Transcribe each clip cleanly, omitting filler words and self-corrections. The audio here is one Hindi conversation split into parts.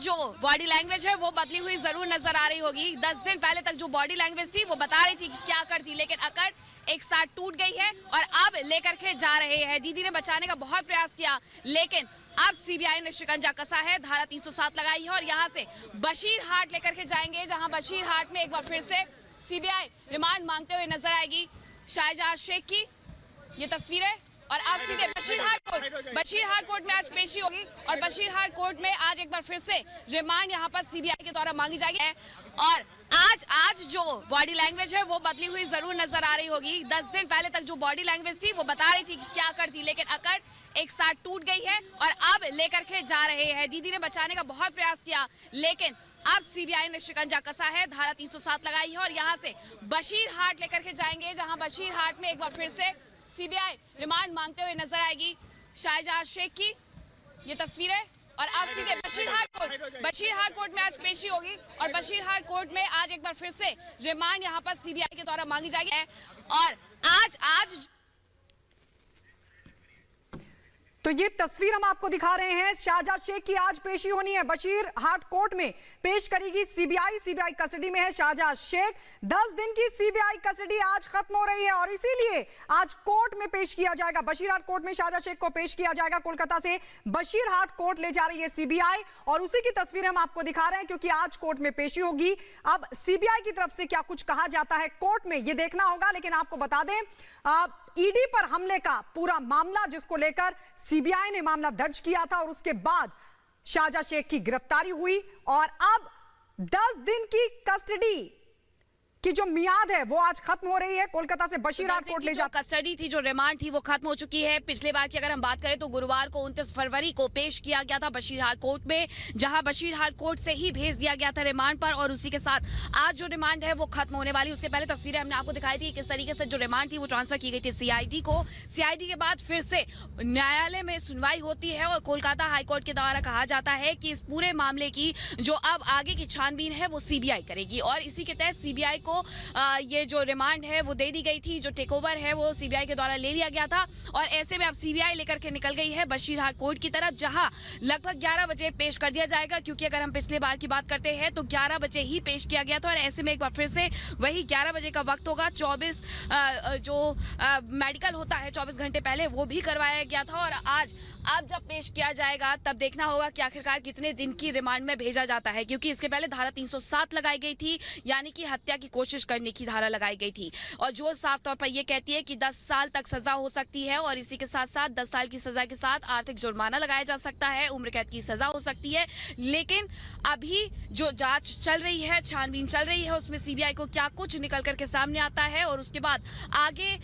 जो बॉडी लैंग्वेज है वो बदली हुई जरूर नजर आ रही होगी। 10 दिन पहले तक जो बॉडी लैंग्वेज थी वो बता रही थी कि क्या करती, लेकिन अकड़ एक साथ टूट गई है और अब लेकर के जा रहे हैं। दीदी ने बचाने का बहुत प्रयास किया, लेकिन अब सीबीआई ने शिकंजा कसा है, धारा 307 लगाई है और यहाँ से बशीरहाट लेकर के जाएंगे, जहाँ बशीरहाट में एक बार फिर से सीबीआई रिमांड मांगते हुए नजर आएगी शाहजहां शेख की ये तस्वीरें। और अब सीधे बशीरहाट कोर्ट में आज पेशी होगी और बशीरहाट कोर्ट में आज एक बार फिर से रिमांड यहाँ पर सीबीआई के द्वारा मांगी जाएगी। और आज जो बॉडी लैंग्वेज है वो बदली हुई जरूर नजर आ रही होगी। 10 दिन पहले तक जो बॉडी लैंग्वेज थी वो बता रही थी कि क्या करती, लेकिन अकड़ एक साथ टूट गई है और अब लेकर के जा रहे हैं। दीदी ने बचाने का बहुत प्रयास किया, लेकिन अब सीबीआई ने शिकंजा कसा है, धारा 307 लगाई है और यहाँ से बशीरहाट लेकर के जाएंगे, जहाँ बशीरहाट में एक बार फिर से सीबीआई रिमांड मांगते हुए नजर आएगी शाहजहां शेख की ये तस्वीरें। और अब सीधे बशीरहाट कोर्ट में आज पेशी होगी और बशीरहाट कोर्ट में आज एक बार फिर से रिमांड यहाँ पर सीबीआई के द्वारा मांगी जाएगी। और आज तो ये तस्वीर हम आपको दिखा रहे हैं, शाहजहां शेख की आज पेशी होनी है, बशीरहाट कोर्ट में पेश करेगी सीबीआई कस्टडी में है शाहजहां शेख। 10 दिन की सीबीआई कस्टडी आज खत्म हो रही है और इसीलिए आज कोर्ट में पेश किया जाएगा, बशीरहाट कोर्ट में शाहजहां शेख को पेश किया जाएगा। कोलकाता से बशीरहाट कोर्ट ले जा रही है सीबीआई और उसी की तस्वीरें हम आपको दिखा रहे हैं, क्योंकि आज कोर्ट में पेशी होगी। अब सीबीआई की तरफ से क्या कुछ कहा जाता है कोर्ट में ये देखना होगा, लेकिन आपको बता दें ईडी पर हमले का पूरा मामला जिसको लेकर सीबीआई ने मामला दर्ज किया था और उसके बाद शाहजहां शेख की गिरफ्तारी हुई और अब 10 दिन की कस्टडी की जो मियाद है वो आज खत्म हो रही है। कोलकाता से बशीरहाट कोर्ट ले जा कस्टडी थी, जो रिमांड थी वो खत्म हो चुकी है। पिछले बार की अगर हम बात करें तो गुरुवार को 29 फरवरी को पेश किया गया था बशीरहाट कोर्ट में, जहां बशीरहाट कोर्ट से ही भेज दिया गया था रिमांड पर और उसी के साथ आज जो रिमांड है वो खत्म होने वाली। उसके पहले तस्वीरें हमने आपको दिखाई थी किस तरीके से जो रिमांड थी वो ट्रांसफर की गई थी सीआईडी को। सीआईडी के बाद फिर से न्यायालय में सुनवाई होती है और कोलकाता हाईकोर्ट के द्वारा कहा जाता है कि इस पूरे मामले की जो अब आगे की छानबीन है वो सीबीआई करेगी और इसी के तहत सीबीआई को ये जो रिमांड है वो दे दी गई थी, जो टेक ओवर है वो सीबीआई के द्वारा ले लिया गया था और ऐसे में अब सीबीआई लेकर के निकल गई है बशीरहाट कोर्ट की तरफ, जहां लगभग 11 बजे पेश कर दिया जाएगा, क्योंकि अगर हम पिछले बार की बात करते हैं तो 11 बजे ही पेश किया गया था और ऐसे में एक बार फिर से वही 11 बजे का वक्त होगा। 24 जो मेडिकल होता है 24 घंटे पहले वो भी करवाया गया था और आज जब पेश किया जाएगा तब देखना होगा कि आखिरकार कितने दिन की रिमांड में भेजा जाता है, क्योंकि इसके पहले धारा 307 लगाई गई थी, यानी कि हत्या की कोशिश करने की धारा लगाई गई थी और जो साफ तौर पर यह कहती है कि 10 साल तक सजा हो सकती है और इसी के साथ साथ 10 साल की सजा के साथ आर्थिक जुर्माना लगाया जा सकता है, उम्र कैद की सजा हो सकती है। लेकिन अभी जो जांच चल रही है, छानबीन चल रही है, उसमें सीबीआई को क्या कुछ निकल करके सामने आता है और उसके बाद आगे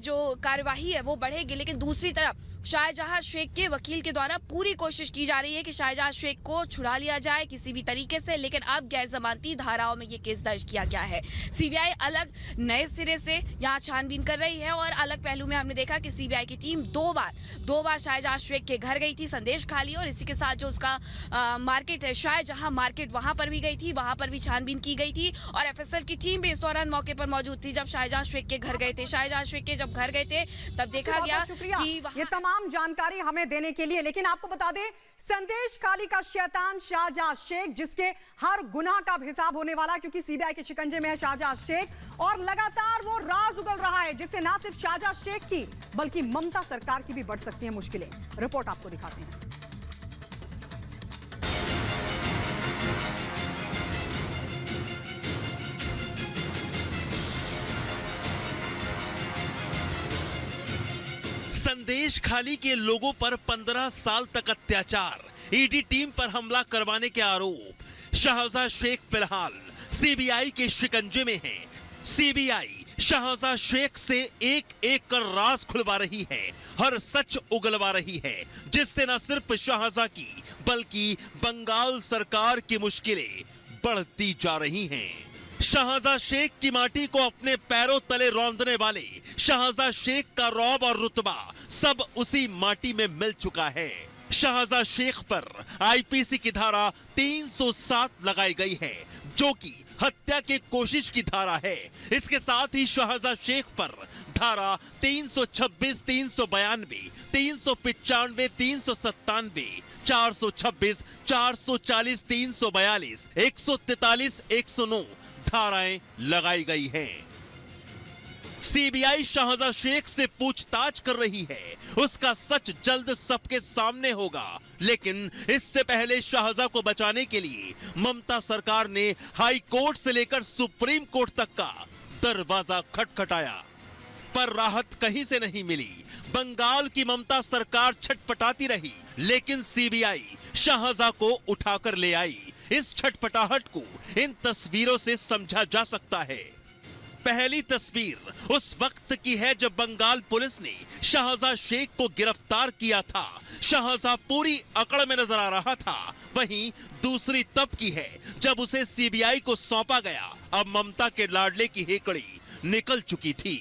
जो कार्यवाही है वो बढ़ेगी। लेकिन दूसरी तरफ शाहजहां शेख के वकील के द्वारा पूरी कोशिश की जा रही है कि शाहजहां शेख को छुड़ा लिया जाए किसी भी तरीके से, लेकिन अब गैर जमानती धाराओं में ये केस दर्ज किया गया है। सीबीआई अलग नए सिरे से यहाँ छानबीन कर रही है और अलग पहलू में हमने देखा कि सीबीआई की टीम दो बार शाहजहां शेख के घर गई थी संदेश खाली और इसी के साथ जो उसका मार्केट है शाहजहां मार्केट, वहां पर भी गई थी, वहां पर भी छानबीन की गई थी और एफएसएल की टीम भी इस दौरान मौके पर मौजूद थी जब शाहजहां शेख के घर गए थे। शाहजहां शेख के जब घर गए थे तब देखा गया कि ये तमाम जानकारी हमें देने के लिए। लेकिन आपको बता दें संदेश खाली का शैतान शाहजहां शेख, जिसके हर गुनाह का हिसाब होने वाला, क्योंकि सीबीआई के शिकंजे में है शाहजहां शेख और लगातार वो राज उगल रहा है जिससे ना सिर्फ शाहजहां शेख की बल्कि ममता सरकार की भी बढ़ सकती है मुश्किलें। रिपोर्ट आपको दिखाते हैं। संदेश खाली के लोगों पर 15 साल तक अत्याचार, ईडी टीम पर हमला करवाने के आरोप। शाहजहां शेख फिलहाल सीबीआई के शिकंजे में है। सीबीआई शाहजहां शेख से एक एक कर राज खुलवा रही है, हर सच उगलवा रही है, जिससे न सिर्फ शाहजहां की बल्कि बंगाल सरकार की मुश्किलें बढ़ती जा रही हैं। शाहजहां शेख की माटी को अपने पैरों तले रौंदने वाले शाहजहां शेख का रौब और रुतबा सब उसी माटी में मिल चुका है। शाहजहां शेख पर आईपीसी की धारा 307 लगाई गई है, जो कि हत्या की कोशिश की धारा है। इसके साथ ही शाहजहां शेख पर धारा 326, 392, 395, 397, 426, 440, 342, 143, 109 धाराएं लगाई गई हैं। सीबीआई शाहजा शेख से पूछताछ कर रही है, उसका सच जल्द सबके सामने होगा। लेकिन इससे पहले शाहजा को बचाने के लिए ममता सरकार ने हाई कोर्ट से लेकर सुप्रीम कोर्ट तक का दरवाजा खटखटाया, पर राहत कहीं से नहीं मिली। बंगाल की ममता सरकार छटपटाती रही, लेकिन सीबीआई शाहजा को उठाकर ले आई। इस छटपटाहट को इन तस्वीरों से समझा जा सकता है। पहली तस्वीर उस वक्त की है जब बंगाल पुलिस ने शाहजा शेख को गिरफ्तार किया था। शाहजा पूरी अकड़ में नजर आ रहा था। वहीं दूसरी तब की है जब उसे सीबीआई को सौंपा गया। अब ममता के लाडले की हेकड़ी निकल चुकी थी।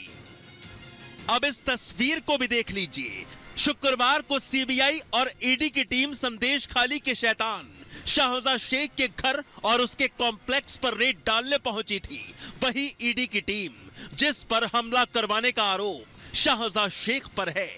अब इस तस्वीर को भी देख लीजिए। शुक्रवार को सीबीआई और ईडी की टीम संदेश खाली के शैतान शाहजा शेख के घर और उसके कॉम्प्लेक्स पर रेड डालने पहुंची थी। वही ईडी की टीम जिस पर हमला करवाने का आरोप शाहजा शेख पर है।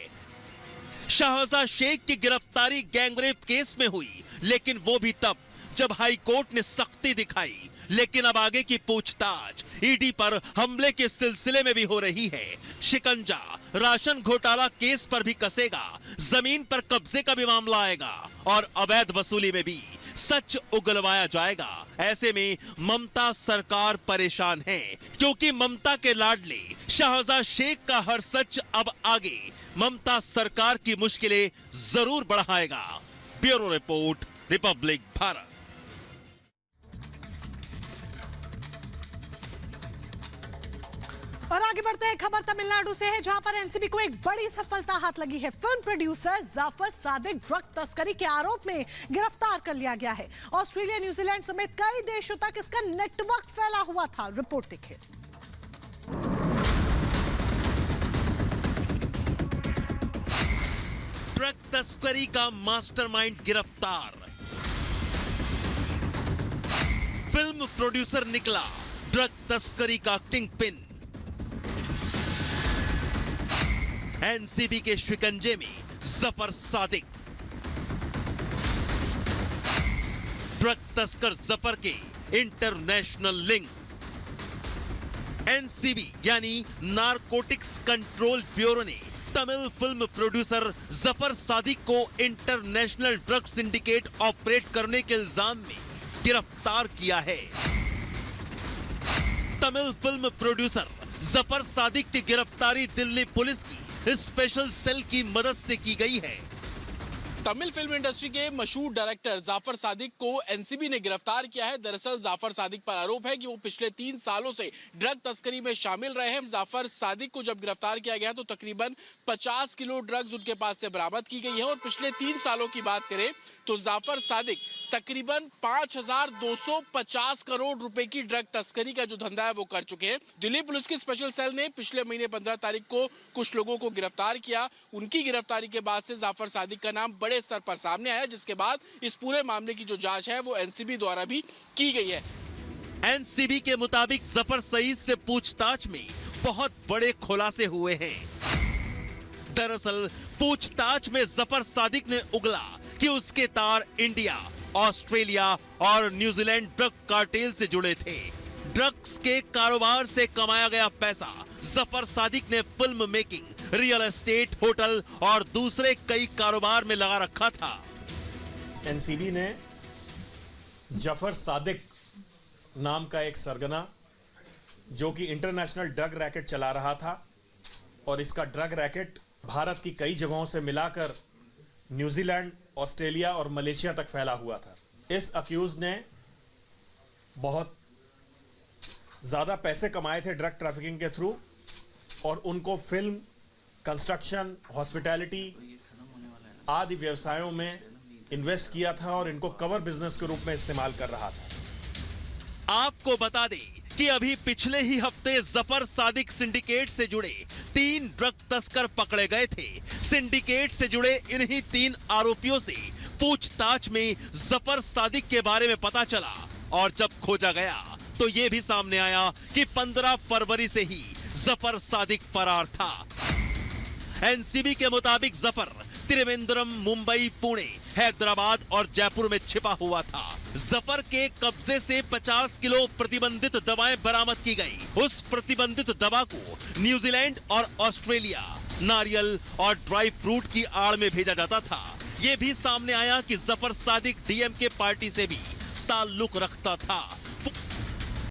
शाहजा शेख की गिरफ्तारी गैंगरेप केस में हुई, लेकिन वो भी तब जब हाई कोर्ट ने सख्ती दिखाई। लेकिन अब आगे की पूछताछ ईडी पर हमले के सिलसिले में भी हो रही है। शिकंजा राशन घोटाला केस पर भी कसेगा, जमीन पर कब्जे का भी मामला आएगा और अवैध वसूली में भी सच उगलवाया जाएगा। ऐसे में ममता सरकार परेशान है, क्योंकि ममता के लाडले शाहजा शेख का हर सच अब आगे ममता सरकार की मुश्किलें जरूर बढ़ाएगा। Bureau report, Republic Bharat. और आगे बढ़ते हैं, खबर तमिलनाडु से है, जहां पर एनसीबी को एक बड़ी सफलता हाथ लगी है। Film producer Jafar Sadiq drug तस्करी के आरोप में गिरफ्तार कर लिया गया है। ऑस्ट्रेलिया, न्यूजीलैंड समेत कई देशों तक इसका नेटवर्क फैला हुआ था। रिपोर्ट देखिए। ड्रग तस्करी का मास्टरमाइंड गिरफ्तार। फिल्म प्रोड्यूसर निकला ड्रग तस्करी का किंगपिन। एनसीबी के शिकंजे में जफर सादिक। ड्रग तस्कर जफर के इंटरनेशनल लिंक। एनसीबी यानी नारकोटिक्स कंट्रोल ब्यूरो ने तमिल फिल्म प्रोड्यूसर जफर सादिक को इंटरनेशनल ड्रग सिंडिकेट ऑपरेट करने के इल्जाम में गिरफ्तार किया है। तमिल फिल्म प्रोड्यूसर जफर सादिक की गिरफ्तारी दिल्ली पुलिस की स्पेशल सेल की मदद से की गई है। तमिल फिल्म इंडस्ट्री के मशहूर डायरेक्टर जाफर सादिक को एनसीबी ने गिरफ्तार किया है। दरअसल जाफर सादिक पर आरोप है कि वो पिछले 3 सालों से ड्रग तस्करी में शामिल रहे हैं। जाफर सादिक को जब गिरफ्तार किया गया तो तकरीबन 50 किलो ड्रग्स उनके पास से बरामद की गई है। और पिछले 3 सालों की बात करें तो जाफर सादिक तकरीबन 5250 करोड़ रुपए की ड्रग तस्करी का जो धंधा है वो कर चुके हैं। दिल्ली पुलिस की स्पेशल सेल ने पिछले महीने 15 तारीख को कुछ लोगों को गिरफ्तार किया। उनकी गिरफ्तारी के बाद से जाफर सादिक का नाम बड़े स्तर पर सामने आया, जिसके बाद इस पूरे मामले की जो जांच है वो एनसीबी द्वारा भी की गई है। एनसीबी के मुताबिक जफर सईद से पूछताछ में बहुत बड़े खुलासे हुए हैं। दरअसल पूछताछ में जफर सादिक ने उगला कि उसके तार इंडिया, ऑस्ट्रेलिया और न्यूजीलैंड ड्रग कार्टेल से जुड़े थे। ड्रग्स के कारोबार से कमाया गया पैसा जफर सादिक ने film making, real estate, hotel और दूसरे कई कारोबार में लगा रखा था। एनसीबी ने जफर सादिक नाम का एक सरगना जो कि इंटरनेशनल ड्रग रैकेट चला रहा था, और इसका ड्रग रैकेट भारत की कई जगहों से मिलाकर न्यूजीलैंड, ऑस्ट्रेलिया और मलेशिया तक फैला हुआ था। इस अक्यूज ने बहुत ज्यादा पैसे कमाए थे ड्रग ट्रैफिकिंग के थ्रू, और उनको फिल्म, कंस्ट्रक्शन, हॉस्पिटैलिटी आदि व्यवसायों में इन्वेस्ट किया था और इनको कवर बिजनेस के रूप में इस्तेमाल कर रहा था। आपको बता दें कि अभी पिछले ही हफ्ते जफर सादिक सिंडिकेट से जुड़े 3 ड्रग तस्कर पकड़े गए थे। सिंडिकेट से जुड़े इन्हीं 3 आरोपियों से पूछताछ में जफर सादिक के बारे में पता चला, और जब खोजा गया तो यह भी सामने आया कि 15 फरवरी से ही जफर सादिक फरार था। एनसीबी के मुताबिक जफर त्रिवेंद्रम, मुंबई, पुणे, हैदराबाद और जयपुर में छिपा हुआ था। जफर के कब्जे से 50 किलो प्रतिबंधित दवाएं बरामद की गई। उस प्रतिबंधित दवा को न्यूजीलैंड और ऑस्ट्रेलिया, नारियल और ड्राई फ्रूट की आड़ में भेजा जाता था। ये भी सामने आया कि जफर सादिक डीएमके पार्टी से भी ताल्लुक रखता था।